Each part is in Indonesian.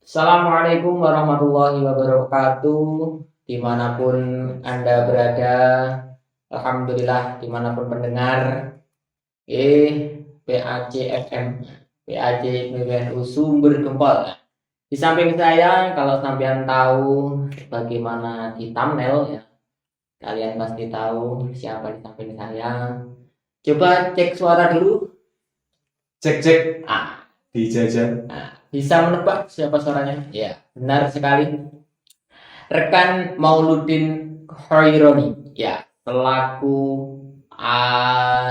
Assalamualaikum warahmatullahi wabarakatuh. Dimanapun Anda berada, Alhamdulillah dimanapun mendengar, PAC FM, PAC PBNU Sumber Gempol. Di samping saya, kalau sampean tahu bagaimana di thumbnail ya, kalian pasti tahu siapa di samping saya. Coba cek suara dulu. Cek Ah, dijajah. bisa menebak siapa suaranya? Ya, benar sekali. Rekan Mauludin Khaironi, ya, pelaku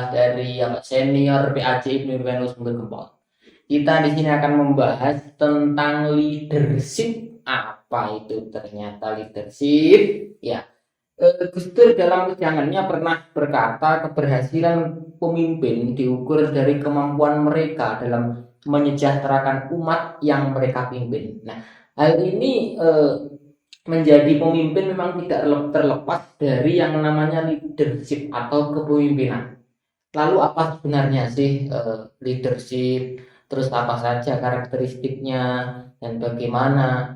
dari senior PAC Ibnu Rufianus Sumber Gempol. Kita di sini akan membahas tentang leadership. Apa itu ternyata leadership? Ya, Gus Dur dalam wejangannya pernah berkata keberhasilan pemimpin diukur dari kemampuan mereka dalam menyejahterakan umat yang mereka pimpin. Nah, hal ini menjadi pemimpin memang tidak terlepas dari yang namanya leadership atau kepemimpinan. Lalu apa sebenarnya sih leadership? Terus apa saja karakteristiknya dan bagaimana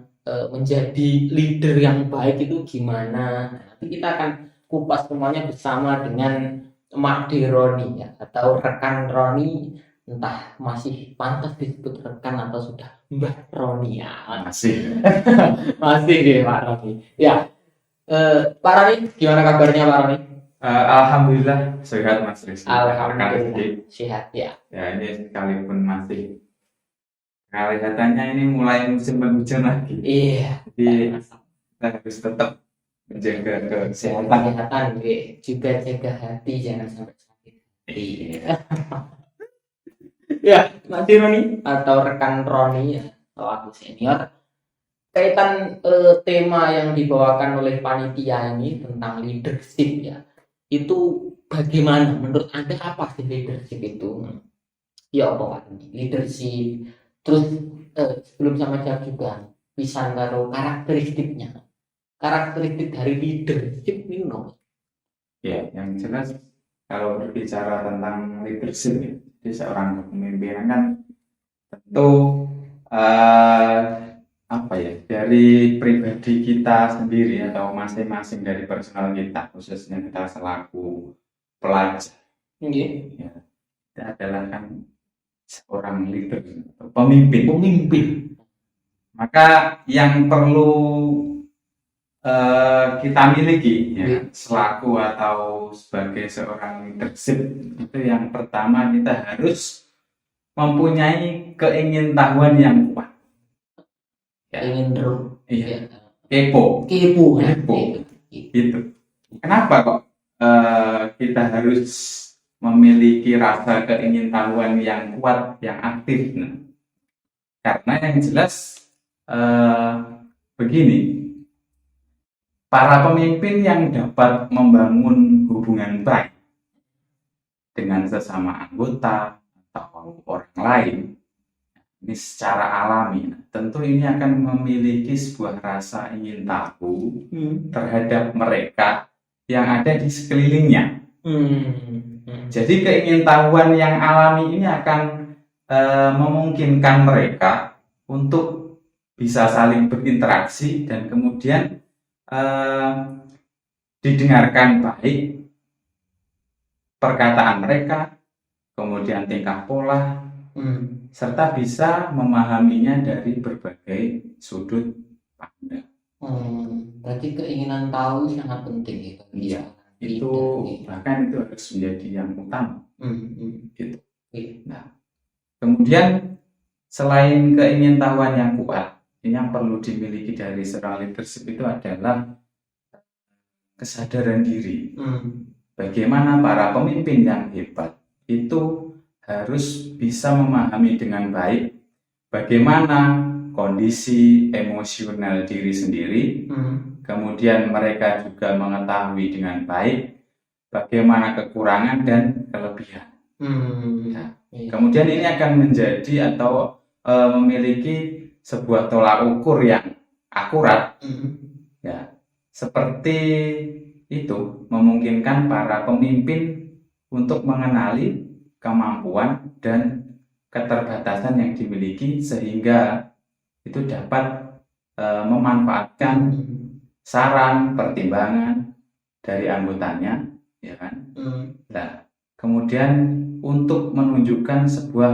menjadi leader yang baik itu gimana? Nanti kita akan kupas semuanya bersama dengan Mak Roni ya, atau rekan Roni, entah masih pantas disebut rekan atau sudah Mbah Roni ya. Masih. Masih deh Pak Roni. Ya, Pak Roni, gimana kabarnya Pak Roni? Alhamdulillah sehat Mas Rizky. Alhamdulillah sehat ya. Ya, ini sekalipun masih kelihatannya ini mulai musim penghujan lagi. Iya. Jadi kita harus tetap menjaga kesehatan. Juga jaga hati, jangan sampai sakit. Iya. Ya, Mas Roni atau rekan Roni ya, selaku senior. Kaitan tema yang dibawakan oleh panitia ini tentang leadership ya, itu bagaimana menurut Anda? Apa sih leadership itu? Ya apa leadership? Terus sebelum sama jawab juga bisa karo karakteristiknya. Karakteristik dari leadership ini no? Ya, yang jelas kalau berbicara tentang leadership ya, jadi seorang kepemimpinan kan tentu apa ya, dari pribadi kita sendiri atau masing-masing dari personal kita, khususnya kita selaku pelajar, ya, kita adalah kan seorang leader atau pemimpin. Maka yang perlu kita miliki ya, selaku atau sebagai seorang leadership itu yang pertama kita harus mempunyai keingintahuan yang kuat. Ingin Iya. Kepo. Gitu. Kenapa kok kita harus memiliki rasa keingintahuan yang kuat, yang aktif? Nah, karena yang jelas begini, para pemimpin yang dapat membangun hubungan baik dengan sesama anggota atau orang lain, ini secara alami, tentu ini akan memiliki sebuah rasa ingin tahu terhadap mereka yang ada di sekelilingnya. Jadi keingintahuan yang alami ini akan memungkinkan mereka untuk bisa saling berinteraksi dan kemudian didengarkan baik perkataan mereka, kemudian tingkah pola, serta bisa memahaminya dari berbagai sudut pandang. Berarti keinginan tahu sangat penting gitu. Iya, itu bahkan itu harus menjadi yang utama. Gitu. Nah, kemudian selain keingintahuan yang kuat, ini yang perlu dimiliki dari seorang leadership itu adalah kesadaran diri. Bagaimana para pemimpin yang hebat itu harus bisa memahami dengan baik bagaimana kondisi emosional diri sendiri, kemudian mereka juga mengetahui dengan baik bagaimana kekurangan dan kelebihan. Kemudian ini akan menjadi atau memiliki sebuah tolak ukur yang akurat, ya, seperti itu memungkinkan para pemimpin untuk mengenali kemampuan dan keterbatasan yang dimiliki sehingga itu dapat memanfaatkan saran, pertimbangan dari anggotanya, ya kan? Nah, kemudian untuk menunjukkan sebuah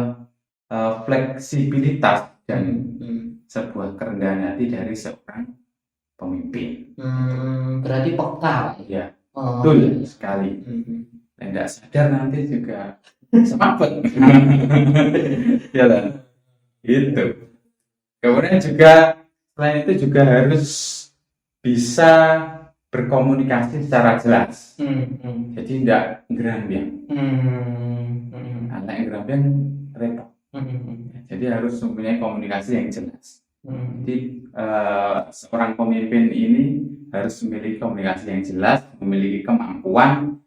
fleksibilitas dan sebuah kerendahan hati dari seorang pemimpin. Berarti peka. Ya, Oh, betul iya. sekali. Tidak sadar nanti juga semaput. Ya lah, itu. Kemudian juga selain itu juga harus bisa berkomunikasi secara jelas. Jadi tidak gerambang. Karena gerambang repot. Jadi harus mempunyai komunikasi yang jelas. Jadi seorang pemimpin ini harus memiliki komunikasi yang jelas, memiliki kemampuan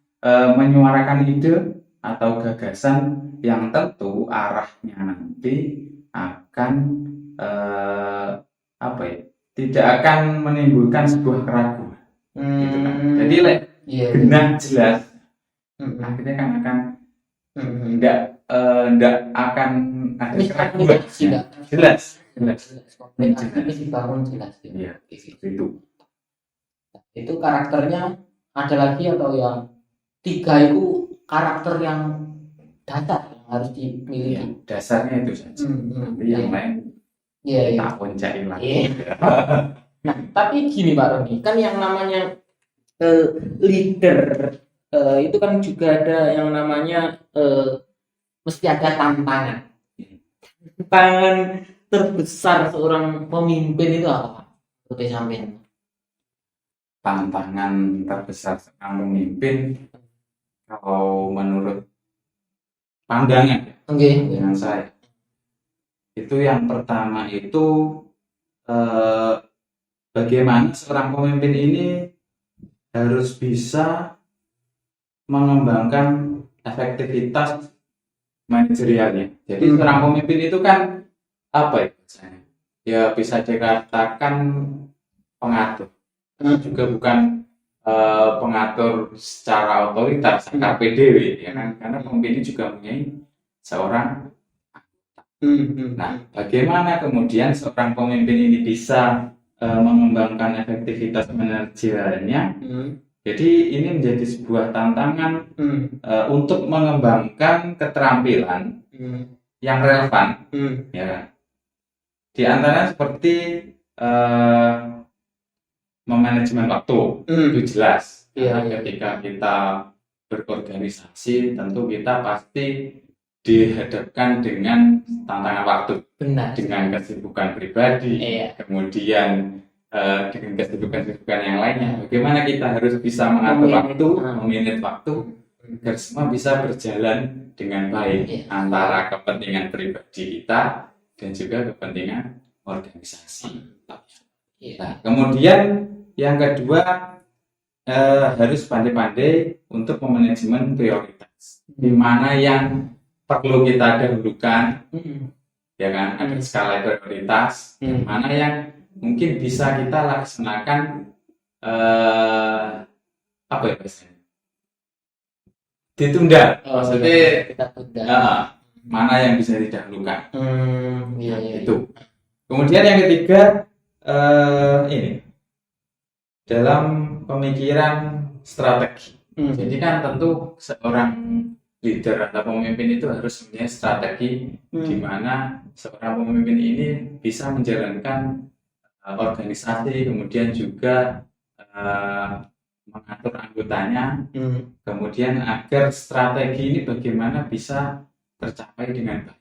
menyuarakan ide atau gagasan yang tentu arahnya nanti akan tidak akan menimbulkan sebuah keraguan. Gitu kan. Jadi genah jelas, akhirnya kan akan tidak akan ada keraguan. Jelas. Dibangun jelas. Iya, itu. Itu karakternya ada lagi atau yang 3 itu karakter yang dasar yang harus dimiliki. Ya, dasarnya itu saja. Tapi yang lain tak puncai lagi. Nah, tapi gini Pak Roni, kan yang namanya leader itu kan juga ada yang namanya mesti ada tantangan. Tantangan terbesar seorang pemimpin itu apa? Menurut sampean? Tantangan terbesar seorang pemimpin kalau menurut pandangan dengan saya itu yang pertama itu bagaimana seorang pemimpin ini harus bisa mengembangkan efektivitas manajerialnya. Jadi seorang pemimpin itu kan apa ya? Ya bisa dikatakan pengatur. Juga bukan pengatur secara otoritas, carpe diem, ya kan? Karena pemimpin ini juga mempunyai seorang. Nah, bagaimana kemudian seorang pemimpin ini bisa mengembangkan efektivitas manajerialnya? Jadi ini menjadi sebuah tantangan untuk mengembangkan keterampilan yang relevan, ya. Di antara seperti memanajemen waktu, itu jelas. Karena ketika kita berorganisasi, tentu kita pasti dihadapkan dengan tantangan waktu. Benar. Dengan kesibukan pribadi, kemudian dengan kesibukan yang lainnya. Bagaimana kita harus bisa mengatur waktu, memanage waktu, agar semua bisa berjalan dengan baik antara kepentingan pribadi kita dan juga kepentingan organisasi. Nah, kemudian yang kedua harus pandai-pandai untuk memanajemen prioritas. Di mana yang perlu kita dahulukan, ya kan, ada skala prioritas. Mana yang mungkin bisa kita laksanakan apa ya biasanya? Ditunda. Maksudnya kita tunda. Mana yang bisa didahulukan. Itu. Kemudian yang ketiga ini dalam pemikiran strategi. Jadi kan tentu seorang leader atau pemimpin itu harus punya strategi di mana seorang pemimpin ini bisa menjalankan organisasi, kemudian juga mengatur anggotanya, kemudian agar strategi ini bagaimana bisa tercapai dengan baik.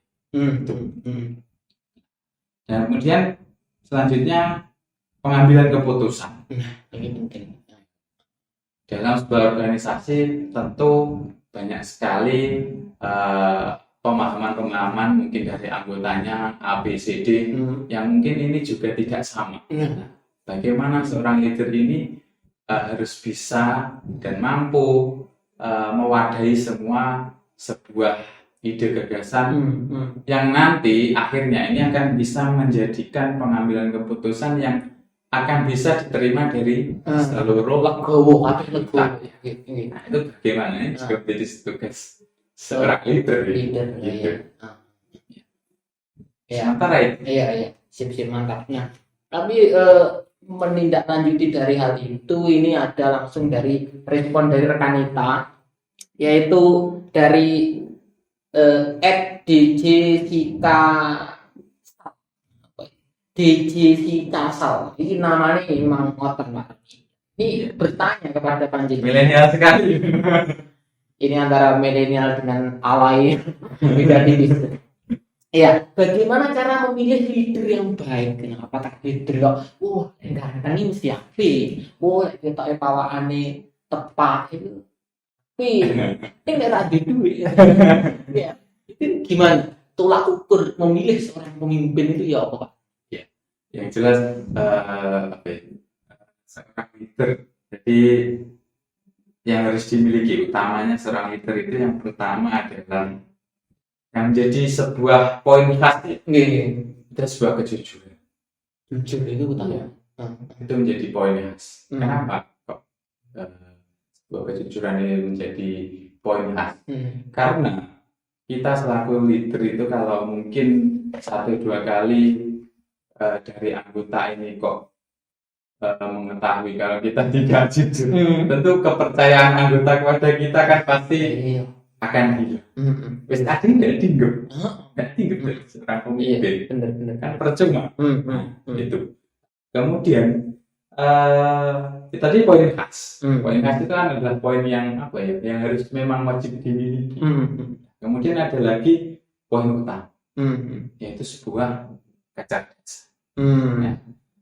Dan kemudian selanjutnya pengambilan keputusan. Ini penting. Dalam sebuah organisasi tentu banyak sekali pemahaman mungkin dari anggotanya A, B, C, D yang mungkin ini juga tidak sama. Bagaimana seorang leader ini harus bisa dan mampu mewadahi semua sebuah ide gagasan yang nanti akhirnya ini akan bisa menjadikan pengambilan keputusan yang akan bisa diterima dari seluruh legowo. Nah, itu bagaimana juga menjadi tugas seorang leader gitu. Ya. Sementara itu Sip mantap. Nah, tapi menindaklanjuti dari hal itu, ini ada langsung dari respon dari rekan kita, yaitu dari DJ Sika DJ Sikasal. Ini namanya memang ngoten Pak. Ini bertanya kepada Panji. Milenial sekali. Ini antara milenial dengan alay beda tipis. Iya, bagaimana cara memilih leader yang baik? Kenapa tak leader kok? Ganteng ini mesti api. Kita pawaane tepat itu. Ini ada duit. Ya, itu gimana? Tolak ukur memilih seorang pemimpin itu ya apa Pak? Ya, yang jelas seorang leader. Jadi yang harus dimiliki utamanya seorang leader itu yang pertama adalah yang menjadi sebuah poin khas itu sebuah kejujuran. Jujur itu utama. Itu menjadi poin khas. Kenapa kok sebuah kejujuran ini menjadi poin khas? Karena kita selaku leader itu kalau mungkin 1-2 kali dari anggota ini kok mengetahui kalau kita tidak jujur, tentu kepercayaan anggota kepada kita kan pasti akan hilang. Wes ada nggak tinggal dari seorang pemimpin, benar kan percuma. Itu. Kemudian tadi poin khas. Poin khas itu kan adalah poin yang yang harus memang wajib dimiliki. Kemudian ada lagi poin utama, yaitu sebuah kecerdasan. Ya.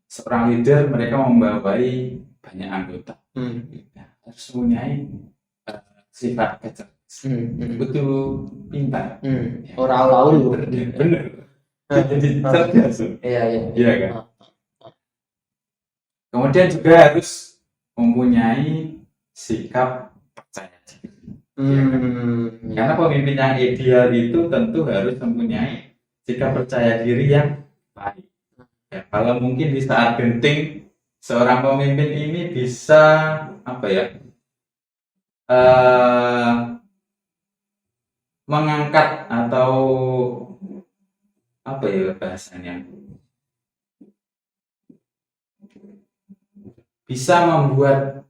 Seorang leader mereka membawai banyak anggota, harus mempunyai sifat kecerdasan, betul pintar, orang laul, benar, jadi cerdas, iya kan. Kemudian juga harus mempunyai sikap percaya diri, karena pemimpin yang ideal itu tentu harus mempunyai sikap percaya diri yang baik. Ya, kalau mungkin di saat genting seorang pemimpin ini bisa mengangkat atau bahasanya, bisa membuat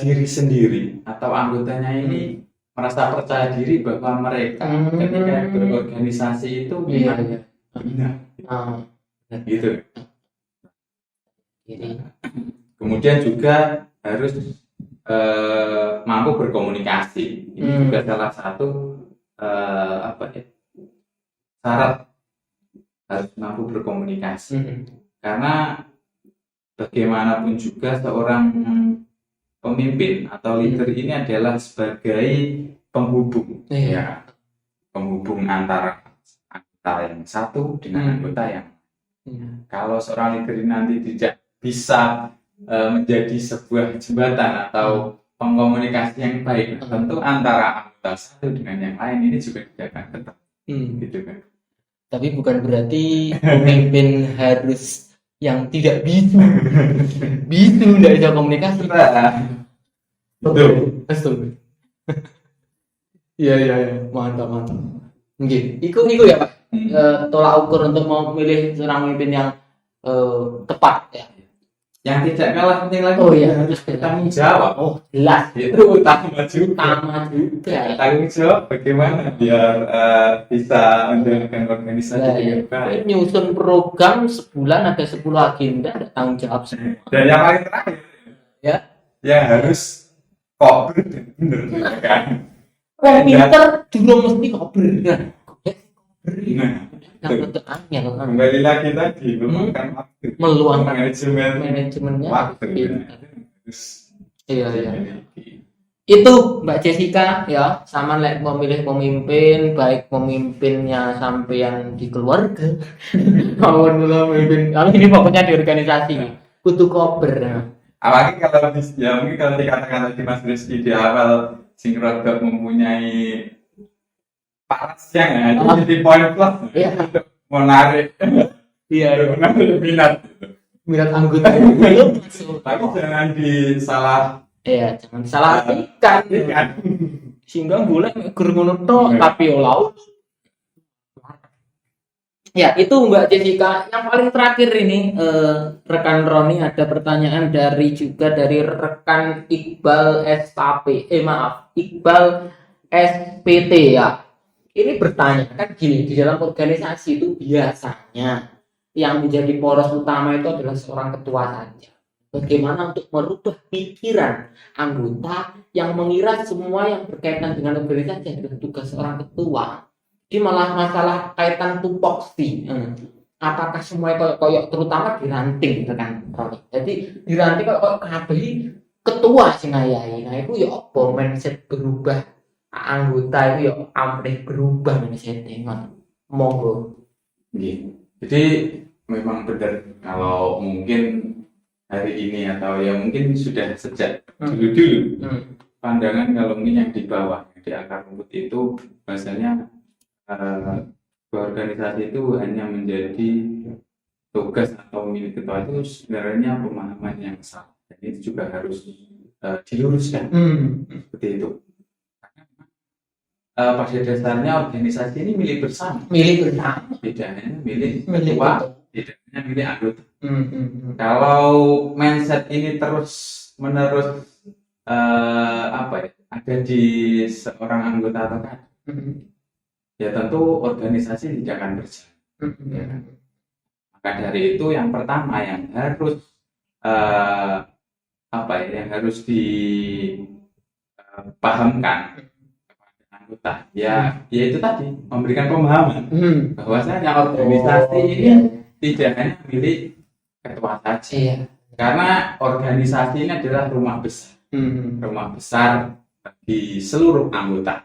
diri sendiri atau anggotanya ini merasa percaya diri bahwa mereka ketika berorganisasi itu benar. Gitu. Kemudian juga harus mampu berkomunikasi. Ini juga salah satu syarat, harus mampu berkomunikasi. Karena bagaimanapun juga seorang pemimpin atau leader ini adalah sebagai penghubung, ya, penghubung antara yang satu dengan anggota yang kalau seorang leader nanti tidak bisa menjadi sebuah jembatan atau pengkomunikasi yang baik, tentu antara anggota satu dengan yang lain ini juga tidak akan tetap, gitu kan. Tapi bukan berarti pemimpin harus yang tidak bisu tidak bisa komunikasi. Betul. Iya, mantap. Iku ya Pak. Tolak ukur untuk memilih seorang pemimpin yang tepat ya. Yang tidak kalah penting lagi. Harus bertanggung jawab. Jelas. Itu utama juga. Tanggung jawab bagaimana biar bisa menjalankan organisasi dengan baik. Nyusun program sebulan ada 10 agenda, ada tanggung jawab semua. Dan yang paling terakhir ya, yang harus kober bener kan. Pinter juga mesti kober. Kembali lagi tadi meluangkan waktu, manajemennya waktu. Iya. Itu Mbak Jessica ya, sama memilih pemimpin, baik pemimpinnya sampean di keluarga maupun pemimpin ini pokoknya di organisasi butuh kober. Apalagi kalau mungkin kalau dikatakan tadi Mas Rizky di awal Sinkrodot mempunyai parasnya itu jadi poin plus. Menarik. Minat anggota. Tapi jangan disalah. Jangan salah artikan. Sehingga boleh gur ngono tok tapi olah. Ya, itu Mbak Jessica. Yang paling terakhir ini, rekan Roni, ada pertanyaan dari rekan Iqbal SKP. Maaf, Iqbal SPT ya. Ini bertanya kan gini, di dalam organisasi itu biasanya yang menjadi poros utama itu adalah seorang ketua saja. Bagaimana untuk merubah pikiran anggota yang mengira semua yang berkaitan dengan organisasi adalah tugas seorang ketua. Ini malah masalah kaitan tupoksi. Apakah semua koyok terutama di ranting gitu kan, Roni. Jadi di ranting koyok kabeh ketua sing ngayahi. Nah, itu ya apa mindset berubah anggota itu ya amrih berubah mindset dengan monggo. Jadi memang benar kalau mungkin hari ini atau ya mungkin sudah sejak dulu-dulu pandangan kalau mungkin yang di bawah di akar rumput itu bahasanya organisasi itu hanya menjadi tugas atau milik ketua itu sebenarnya pemahaman yang salah dan itu juga harus diluruskan seperti itu. Pada dasarnya organisasi ini milik bersama, tidak hanya milik ketua, tidak hanya milik anggota. Kalau mindset ini terus menerus ada di seorang anggota atau kader, ya tentu organisasi tidak akan berjalan. Ya kan? Maka dari itu yang pertama yang harus yang harus dipahamkan kepada anggota, ya itu tadi memberikan pemahaman bahwasanya organisasi ini tidak hanya milik ketua saja, karena organisasi ini adalah rumah besar bagi seluruh anggota.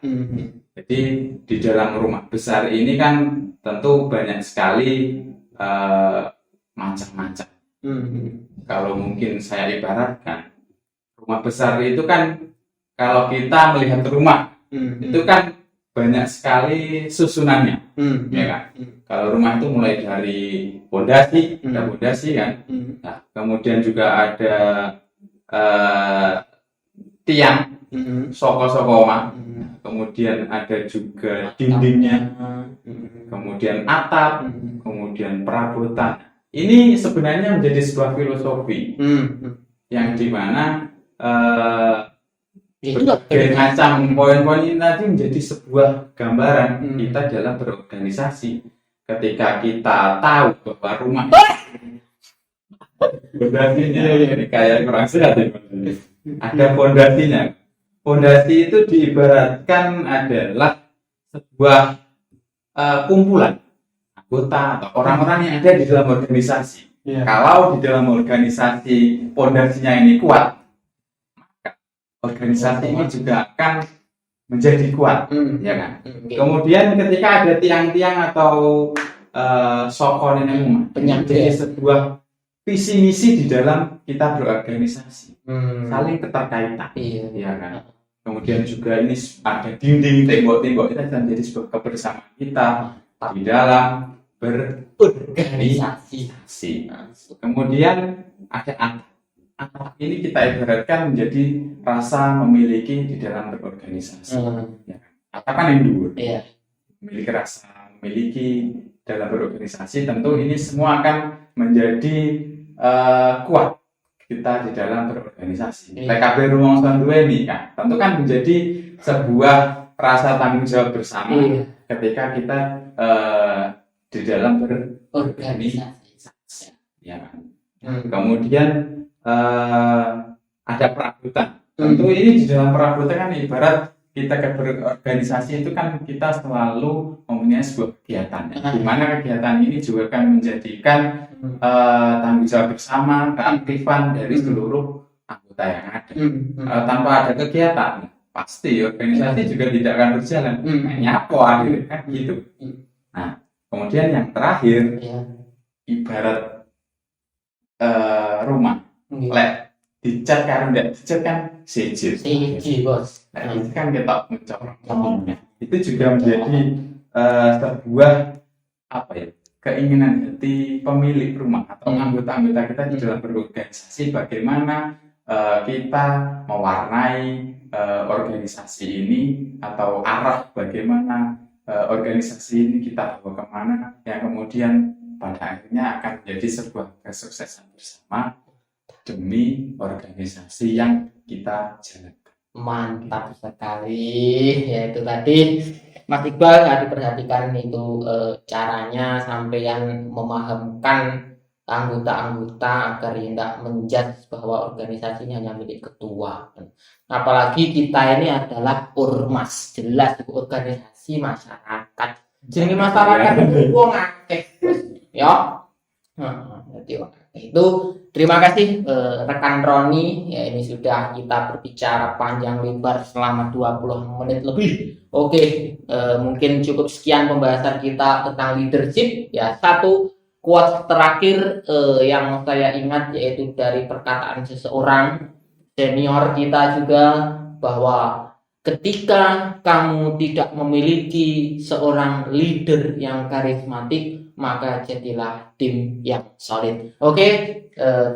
Jadi di dalam rumah besar ini kan tentu banyak sekali macam-macam. Kalau mungkin saya ibaratkan rumah besar itu kan kalau kita melihat rumah itu kan banyak sekali susunannya, ya kan? Kalau rumah itu mulai dari pondasi, ada pondasi kan. Nah, kemudian juga ada tiang, soko-soko, kemudian ada juga dindingnya, kemudian atap, kemudian perabotan. Ini sebenarnya menjadi sebuah filosofi yang dimana berbagai macam poin-poin ini tadi menjadi sebuah gambaran kita dalam berorganisasi. Ketika kita tahu bahwa rumah pondasinya ini kayak kurang sehat ya, ada pondasinya. Pondasi itu diibaratkan adalah sebuah kumpulan anggota atau orang-orang yang ada di dalam organisasi. Kalau di dalam organisasi pondasinya ini kuat, maka organisasi ini juga akan menjadi kuat, ya kan? Kemudian ketika ada tiang-tiang atau sokon ini menjadi sebuah visi misi di dalam kita berorganisasi, saling keterkaitan, ya kan? Kemudian juga ini ada dinding, tembok-tembok, itu akan menjadi sebuah kebersamaan kita di dalam berorganisasi. Kemudian ada atap ini kita ibaratkan menjadi rasa memiliki di dalam berorganisasi. Ya. Atap kan yang dua, memiliki rasa memiliki dalam berorganisasi, tentu ini semua akan menjadi kuat kita di dalam berorganisasi. PKB Rumongson 2 ini kan tentu kan menjadi sebuah rasa tanggung jawab bersama ketika kita di dalam berorganisasi, ya kan. Kemudian ada perabotan. Tentu ini di dalam perabotan kan ibarat kita berorganisasi itu kan kita selalu mempunyai sebuah kegiatan, di mana kegiatan ini juga akan menjadikan tanggung jawab bersama, keaktifan dari seluruh anggota yang ada. Tanpa ada kegiatan, pasti organisasi juga tidak akan berjalan. Nyapo akhirnya kan gitu. Nah, kemudian yang terakhir, ibarat rumah, dicat kan enggak dicat kan siji bos. Nah, itu kan kita mencoba. Itu juga menjadi sebuah keinginan hati pemilik rumah atau anggota-anggota kita di dalam berorganisasi, bagaimana kita mewarnai organisasi ini atau arah bagaimana organisasi ini kita bawa kemana, yang kemudian pada akhirnya akan menjadi sebuah kesuksesan bersama demi organisasi yang kita jalankan. Mantap sekali. Ya itu tadi Mas Iqbal nggak diperhatikan itu caranya sampeyan memahamkan anggota-anggota agar tidak menjudge bahwa organisasinya hanya milik ketua. Apalagi kita ini adalah ormas, jelas itu organisasi masyarakat. Jenenge masyarakat itu wong akeh. Ya. Jadi itu terima kasih rekan Roni. Ya ini sudah kita berbicara panjang lebar selama 20 menit lebih. Oke, mungkin cukup sekian pembahasan kita tentang leadership. Ya, satu quote terakhir yang saya ingat yaitu dari perkataan seseorang senior kita juga, bahwa ketika kamu tidak memiliki seorang leader yang karismatik, maka jadilah tim yang solid. Oke,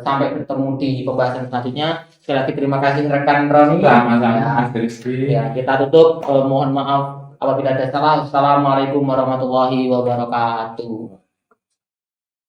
sampai bertemu di pembahasan selanjutnya. Sekali lagi terima kasih rekan Roni. Sama-sama. Ya, kita tutup. Mohon maaf apabila ada salah. Assalamualaikum warahmatullahi wabarakatuh.